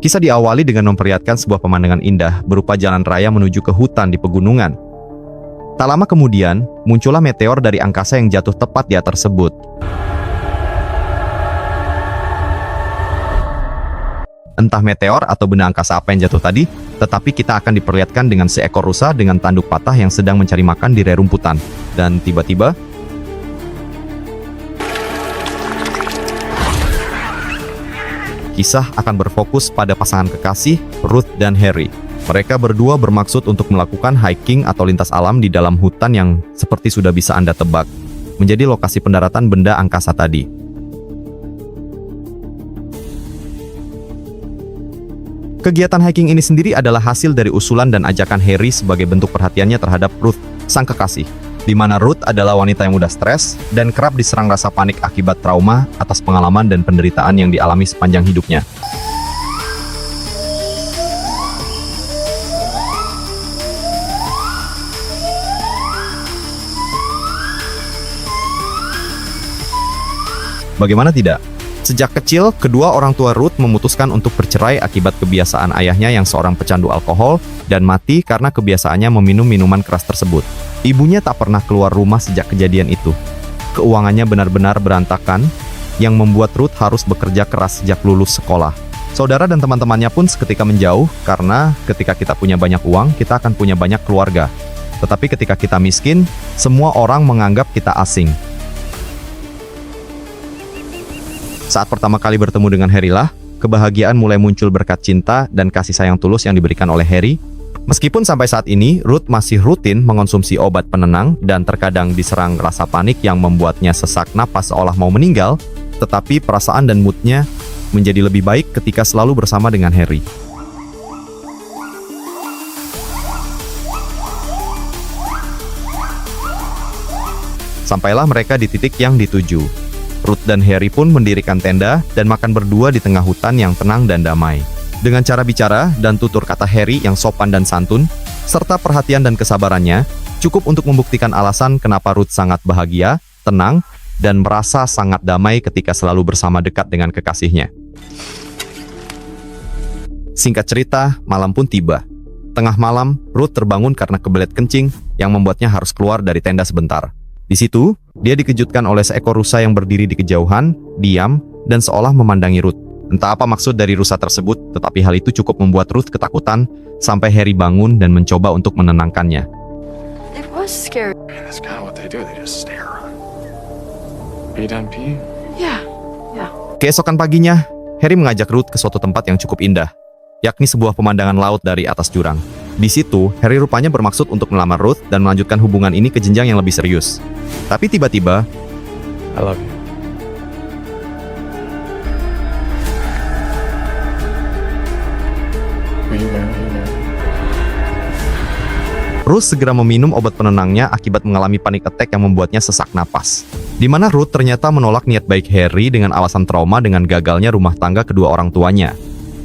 Kisah diawali dengan memperlihatkan sebuah pemandangan indah berupa jalan raya menuju ke hutan di pegunungan. Tak lama kemudian, muncullah meteor dari angkasa yang jatuh tepat di atas tersebut. Entah meteor atau benda angkasa apa yang jatuh tadi, tetapi kita akan diperlihatkan dengan seekor rusa dengan tanduk patah yang sedang mencari makan di rerumputan. Dan tiba-tiba, kisah akan berfokus pada pasangan kekasih, Ruth dan Harry. Mereka berdua bermaksud untuk melakukan hiking atau lintas alam di dalam hutan yang seperti sudah bisa Anda tebak, menjadi lokasi pendaratan benda angkasa tadi. Kegiatan hiking ini sendiri adalah hasil dari usulan dan ajakan Harry sebagai bentuk perhatiannya terhadap Ruth, sang kekasih. Di mana Ruth adalah wanita yang mudah stres dan kerap diserang rasa panik akibat trauma atas pengalaman dan penderitaan yang dialami sepanjang hidupnya. Bagaimana tidak? Sejak kecil, kedua orang tua Ruth memutuskan untuk bercerai akibat kebiasaan ayahnya yang seorang pecandu alkohol dan mati karena kebiasaannya meminum minuman keras tersebut. Ibunya tak pernah keluar rumah sejak kejadian itu. Keuangannya benar-benar berantakan, yang membuat Ruth harus bekerja keras sejak lulus sekolah. Saudara dan teman-temannya pun seketika menjauh, karena ketika kita punya banyak uang, kita akan punya banyak keluarga. Tetapi ketika kita miskin, semua orang menganggap kita asing. Saat pertama kali bertemu dengan Harry lah, kebahagiaan mulai muncul berkat cinta dan kasih sayang tulus yang diberikan oleh Harry. Meskipun sampai saat ini, Ruth masih rutin mengonsumsi obat penenang dan terkadang diserang rasa panik yang membuatnya sesak napas seolah mau meninggal, tetapi perasaan dan moodnya menjadi lebih baik ketika selalu bersama dengan Harry. Sampailah mereka di titik yang dituju. Ruth dan Harry pun mendirikan tenda dan makan berdua di tengah hutan yang tenang dan damai. Dengan cara bicara dan tutur kata Harry yang sopan dan santun, serta perhatian dan kesabarannya, cukup untuk membuktikan alasan kenapa Ruth sangat bahagia, tenang, dan merasa sangat damai ketika selalu bersama dekat dengan kekasihnya. Singkat cerita, malam pun tiba. Tengah malam, Ruth terbangun karena kebelet kencing yang membuatnya harus keluar dari tenda sebentar. Di situ, dia dikejutkan oleh seekor rusa yang berdiri di kejauhan, diam, dan seolah memandangi Ruth. Entah apa maksud dari rusa tersebut, tetapi hal itu cukup membuat Ruth ketakutan, sampai Harry bangun dan mencoba untuk menenangkannya. It was scary. That's kind of what they do. They just stare. Are you done peeing? Yeah. Keesokan paginya, Harry mengajak Ruth ke suatu tempat yang cukup indah, yakni sebuah pemandangan laut dari atas jurang. Di situ, Harry rupanya bermaksud untuk melamar Ruth dan melanjutkan hubungan ini ke jenjang yang lebih serius. Tapi tiba-tiba, I love you. Will you marry me? Ruth segera meminum obat penenangnya akibat mengalami panic attack yang membuatnya sesak napas. Di mana Ruth ternyata menolak niat baik Harry dengan alasan trauma dengan gagalnya rumah tangga kedua orang tuanya.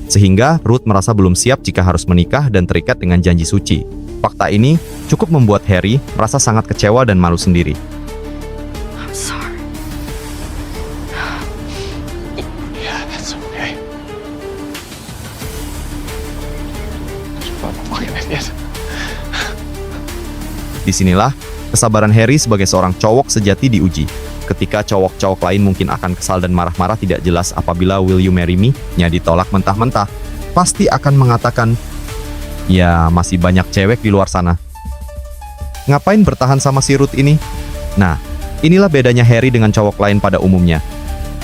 Sehingga Ruth merasa belum siap jika harus menikah dan terikat dengan janji suci. Fakta ini cukup membuat Harry merasa sangat kecewa dan malu sendiri. I'm sorry. Yeah, that's okay. Fucking idiot. Disinilah kesabaran Harry sebagai seorang cowok sejati diuji. Ketika cowok-cowok lain mungkin akan kesal dan marah-marah tidak jelas apabila "Will you marry me"-nya ditolak mentah-mentah, pasti akan mengatakan, "Ya, masih banyak cewek di luar sana." Ngapain bertahan sama si Ruth ini? Nah, inilah bedanya Harry dengan cowok lain pada umumnya.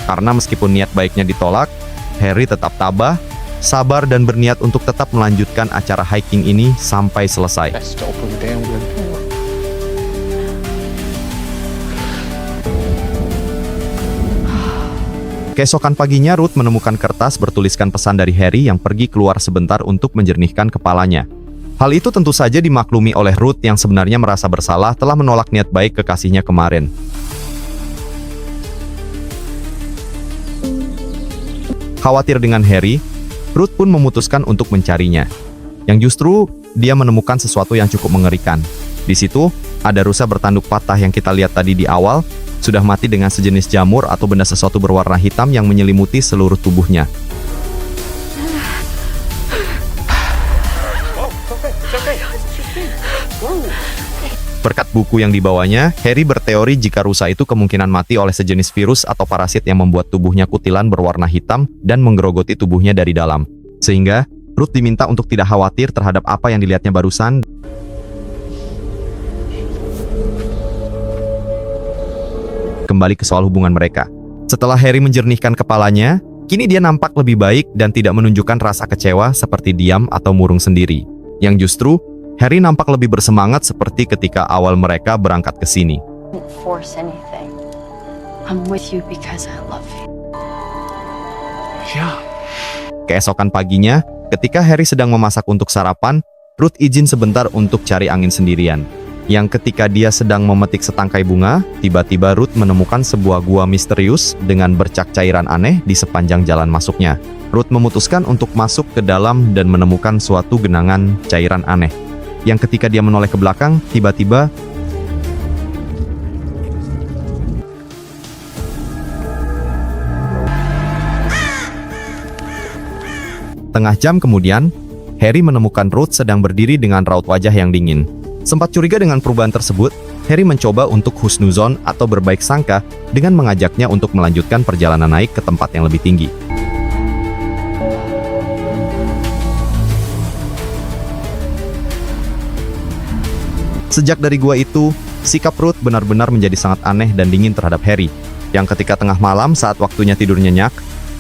Karena meskipun niat baiknya ditolak, Harry tetap tabah, sabar dan berniat untuk tetap melanjutkan acara hiking ini sampai selesai. That's still pretty damn good. Keesokan paginya, Ruth menemukan kertas bertuliskan pesan dari Harry yang pergi keluar sebentar untuk menjernihkan kepalanya. Hal itu tentu saja dimaklumi oleh Ruth yang sebenarnya merasa bersalah telah menolak niat baik kekasihnya kemarin. Khawatir dengan Harry, Ruth pun memutuskan untuk mencarinya. Yang justru, dia menemukan sesuatu yang cukup mengerikan. Di situ, ada rusa bertanduk patah yang kita lihat tadi di awal, sudah mati dengan sejenis jamur atau benda sesuatu berwarna hitam yang menyelimuti seluruh tubuhnya. Berkat buku yang dibawanya, Harry berteori jika rusa itu kemungkinan mati oleh sejenis virus atau parasit yang membuat tubuhnya kutilan berwarna hitam dan menggerogoti tubuhnya dari dalam. Sehingga, Ruth diminta untuk tidak khawatir terhadap apa yang dilihatnya barusan. Kembali ke soal hubungan mereka. Setelah Harry menjernihkan kepalanya, kini dia nampak lebih baik dan tidak menunjukkan rasa kecewa seperti diam atau murung sendiri. Yang justru, Harry nampak lebih bersemangat seperti ketika awal mereka berangkat ke sini. Didn't force anything. I'm with you because I love you. Yeah. Keesokan paginya, ketika Harry sedang memasak untuk sarapan, Ruth izin sebentar untuk cari angin sendirian. Yang ketika dia sedang memetik setangkai bunga, tiba-tiba Ruth menemukan sebuah gua misterius dengan bercak cairan aneh di sepanjang jalan masuknya. Ruth memutuskan untuk masuk ke dalam dan menemukan suatu genangan cairan aneh. Yang ketika dia menoleh ke belakang, tiba-tiba tengah jam kemudian, Harry menemukan Ruth sedang berdiri dengan raut wajah yang dingin. Sempat curiga dengan perubahan tersebut, Harry mencoba untuk husnuzon atau berbaik sangka dengan mengajaknya untuk melanjutkan perjalanan naik ke tempat yang lebih tinggi. Sejak dari gua itu, sikap Ruth benar-benar menjadi sangat aneh dan dingin terhadap Harry. Yang ketika tengah malam saat waktunya tidur nyenyak,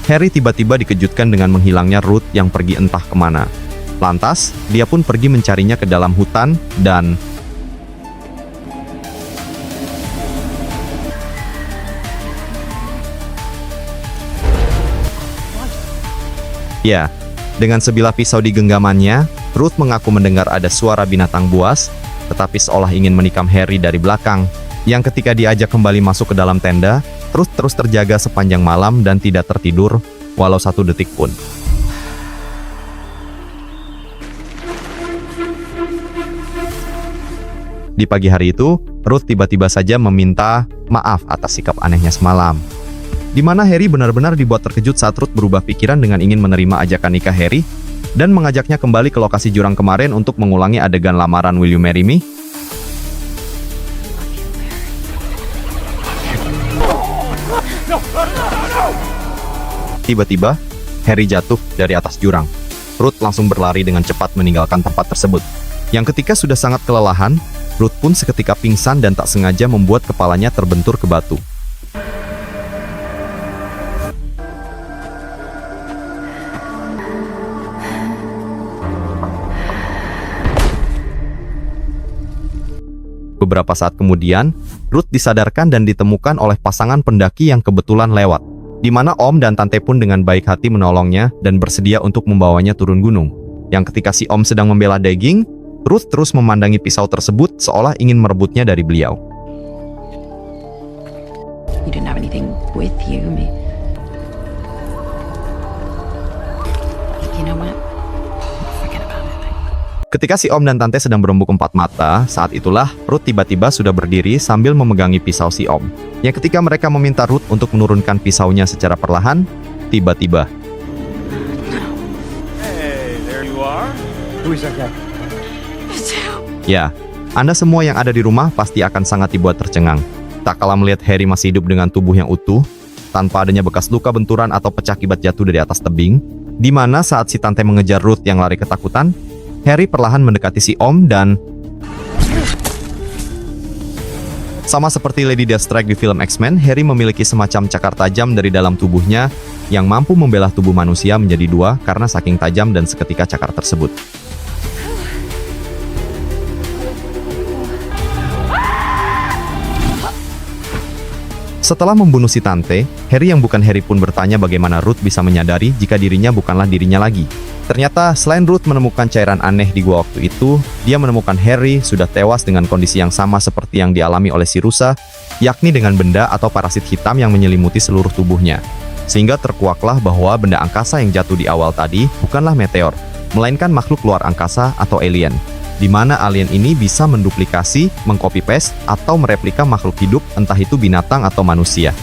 Harry tiba-tiba dikejutkan dengan menghilangnya Ruth yang pergi entah kemana. Lantas, dia pun pergi mencarinya ke dalam hutan dan... Ya, dengan sebilah pisau di genggamannya, Ruth mengaku mendengar ada suara binatang buas, tetapi seolah ingin menikam Harry dari belakang. Yang ketika diajak kembali masuk ke dalam tenda, Ruth terus terjaga sepanjang malam dan tidak tertidur, walau 1 detik pun. Di pagi hari itu, Ruth tiba-tiba saja meminta maaf atas sikap anehnya semalam. Di mana Harry benar-benar dibuat terkejut saat Ruth berubah pikiran dengan ingin menerima ajakan nikah Harry, dan mengajaknya kembali ke lokasi jurang kemarin untuk mengulangi adegan lamaran Will You Marry Me? Tiba-tiba, Harry jatuh dari atas jurang. Ruth langsung berlari dengan cepat meninggalkan tempat tersebut. Yang ketika sudah sangat kelelahan, Ruth pun seketika pingsan dan tak sengaja membuat kepalanya terbentur ke batu. Beberapa saat kemudian, Ruth disadarkan dan ditemukan oleh pasangan pendaki yang kebetulan lewat, di mana Om dan Tante pun dengan baik hati menolongnya dan bersedia untuk membawanya turun gunung. Yang ketika si Om sedang membela daging, Ruth terus memandangi pisau tersebut seolah ingin merebutnya dari beliau. You didn't have anything with you. You know what? Forget about it. Ketika si Om dan Tante sedang berembuk empat mata, saat itulah Ruth tiba-tiba sudah berdiri sambil memegangi pisau si Om. Yang ketika mereka meminta Ruth untuk menurunkan pisaunya secara perlahan, tiba-tiba Hey, there you are. ya, Anda semua yang ada di rumah pasti akan sangat dibuat tercengang. Tak kalah melihat Harry masih hidup dengan tubuh yang utuh, tanpa adanya bekas luka benturan atau pecah akibat jatuh dari atas tebing, di mana saat si Tante mengejar Ruth yang lari ketakutan, Harry perlahan mendekati si Om dan... Sama seperti Lady Deathstrike di film X-Men, Harry memiliki semacam cakar tajam dari dalam tubuhnya yang mampu membelah tubuh manusia menjadi 2 karena saking tajam dan seketika cakar tersebut. Setelah membunuh si Tante, Harry yang bukan Harry pun bertanya bagaimana Ruth bisa menyadari jika dirinya bukanlah dirinya lagi. Ternyata, selain Ruth menemukan cairan aneh di gua waktu itu, dia menemukan Harry sudah tewas dengan kondisi yang sama seperti yang dialami oleh si rusa, yakni dengan benda atau parasit hitam yang menyelimuti seluruh tubuhnya. Sehingga terkuaklah bahwa benda angkasa yang jatuh di awal tadi bukanlah meteor, melainkan makhluk luar angkasa atau alien, di mana alien ini bisa menduplikasi, mengcopy-paste, atau mereplika makhluk hidup, entah itu binatang atau manusia.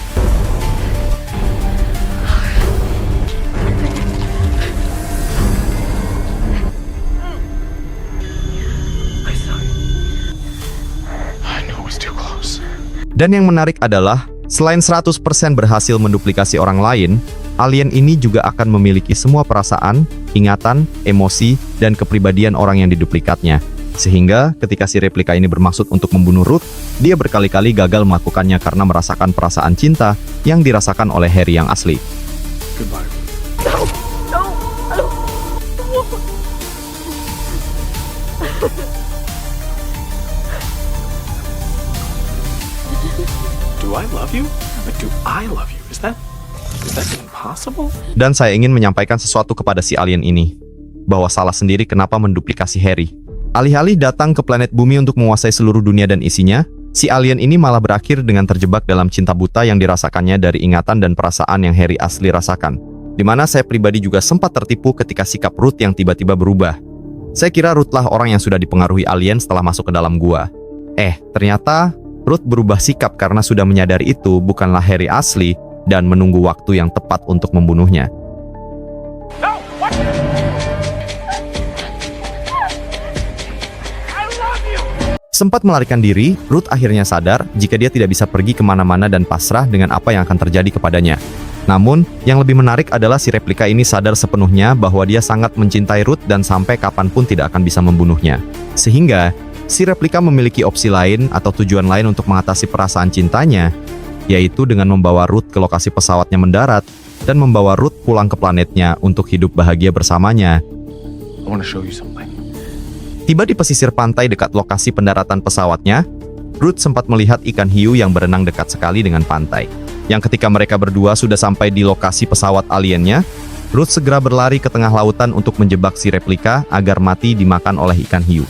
Dan yang menarik adalah, selain 100% berhasil menduplikasi orang lain, alien ini juga akan memiliki semua perasaan, ingatan, emosi, dan kepribadian orang yang diduplikatnya. Sehingga ketika si replika ini bermaksud untuk membunuh Ruth, dia berkali-kali gagal melakukannya karena merasakan perasaan cinta yang dirasakan oleh Harry yang asli. Goodbye. Do I love you? Like, do I love you? Is that impossible? Dan saya ingin menyampaikan sesuatu kepada si alien ini, bahwa salah sendiri kenapa menduplikasi Harry. Alih-alih datang ke planet bumi untuk menguasai seluruh dunia dan isinya, si alien ini malah berakhir dengan terjebak dalam cinta buta yang dirasakannya dari ingatan dan perasaan yang Harry asli rasakan. Dimana saya pribadi juga sempat tertipu ketika sikap Ruth yang tiba-tiba berubah. Saya kira Ruth lah orang yang sudah dipengaruhi alien setelah masuk ke dalam gua. Ternyata Ruth berubah sikap karena sudah menyadari itu bukanlah Harry asli dan menunggu waktu yang tepat untuk membunuhnya. Sempat melarikan diri, Ruth akhirnya sadar jika dia tidak bisa pergi kemana-mana dan pasrah dengan apa yang akan terjadi kepadanya. Namun, yang lebih menarik adalah si replika ini sadar sepenuhnya bahwa dia sangat mencintai Ruth dan sampai kapanpun tidak akan bisa membunuhnya. Sehingga, si replika memiliki opsi lain atau tujuan lain untuk mengatasi perasaan cintanya, yaitu dengan membawa Ruth ke lokasi pesawatnya mendarat dan membawa Ruth pulang ke planetnya untuk hidup bahagia bersamanya. I want to show you something. Tiba di pesisir pantai dekat lokasi pendaratan pesawatnya, Ruth sempat melihat ikan hiu yang berenang dekat sekali dengan pantai. Yang ketika mereka berdua sudah sampai di lokasi pesawat aliennya, Ruth segera berlari ke tengah lautan untuk menjebak si replika agar mati dimakan oleh ikan hiu.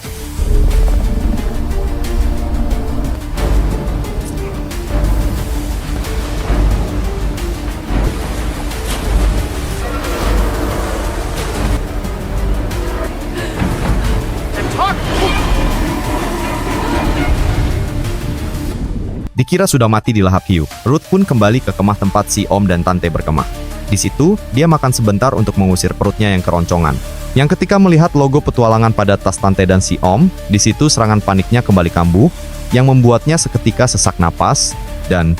Dikira sudah mati di lahap hiu, Ruth pun kembali ke kemah tempat si Om dan Tante berkemah. Di situ, dia makan sebentar untuk mengusir perutnya yang keroncongan. Yang ketika melihat logo petualangan pada tas Tante dan si Om, di situ serangan paniknya kembali kambuh, yang membuatnya seketika sesak napas, dan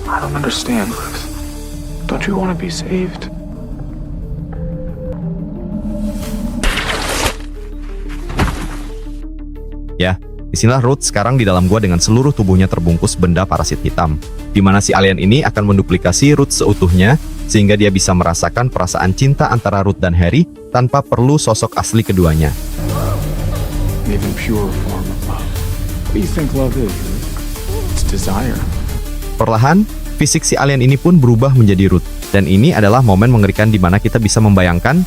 I don't understand, Ruth. Don't you want to be saved? ya, disinilah Ruth sekarang di dalam gua dengan seluruh tubuhnya terbungkus benda parasit hitam. Di mana si alien ini akan menduplikasi Ruth seutuhnya, sehingga dia bisa merasakan perasaan cinta antara Ruth dan Harry tanpa perlu sosok asli keduanya. An even purer form of love. What do you think love is? It's desire. Perlahan, fisik si alien ini pun berubah menjadi Ruth. Dan ini adalah momen mengerikan di mana kita bisa membayangkan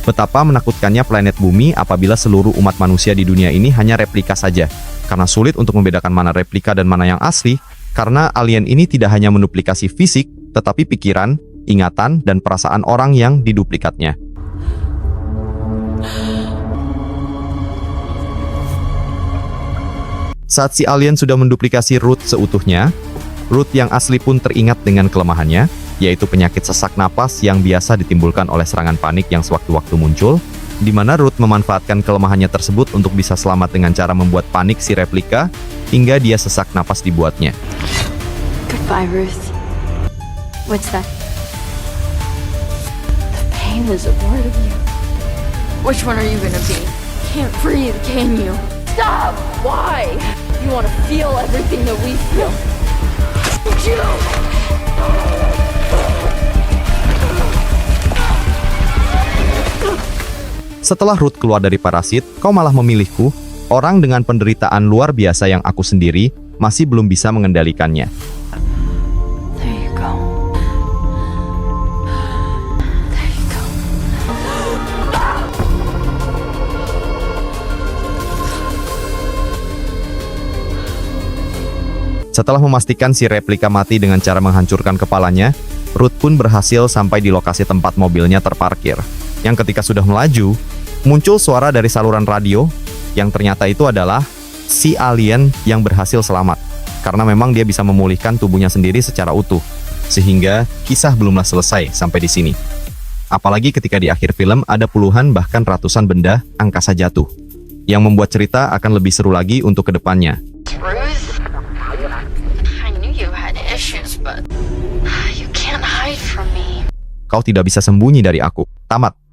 betapa menakutkannya planet bumi apabila seluruh umat manusia di dunia ini hanya replika saja. Karena sulit untuk membedakan mana replika dan mana yang asli, karena alien ini tidak hanya menduplikasi fisik, tetapi pikiran, ingatan, dan perasaan orang yang diduplikatnya. Saat si alien sudah menduplikasi Ruth seutuhnya, Ruth yang asli pun teringat dengan kelemahannya, yaitu penyakit sesak napas yang biasa ditimbulkan oleh serangan panik yang sewaktu-waktu muncul, di mana Ruth memanfaatkan kelemahannya tersebut untuk bisa selamat dengan cara membuat panik si replika, hingga dia sesak napas dibuatnya. Goodbye, Ruth. What's that? The pain is a part of you. Which one are you gonna be? Can't breathe, can you? Stop! Why? You want to feel everything that we feel. You! Setelah Ruth keluar dari parasit, kau malah memilihku, orang dengan penderitaan luar biasa yang aku sendiri masih belum bisa mengendalikannya. There you go. There you go. Setelah memastikan si replika mati dengan cara menghancurkan kepalanya, Ruth pun berhasil sampai di lokasi tempat mobilnya terparkir. Yang ketika sudah melaju, muncul suara dari saluran radio, yang ternyata itu adalah si alien yang berhasil selamat. Karena memang dia bisa memulihkan tubuhnya sendiri secara utuh. Sehingga kisah belumlah selesai sampai di sini. Apalagi ketika di akhir film ada puluhan bahkan ratusan benda angkasa jatuh, yang membuat cerita akan lebih seru lagi untuk kedepannya. Ruth? I knew you had issues, but you can't hide from me. Kau tidak bisa sembunyi dari aku. Tamat.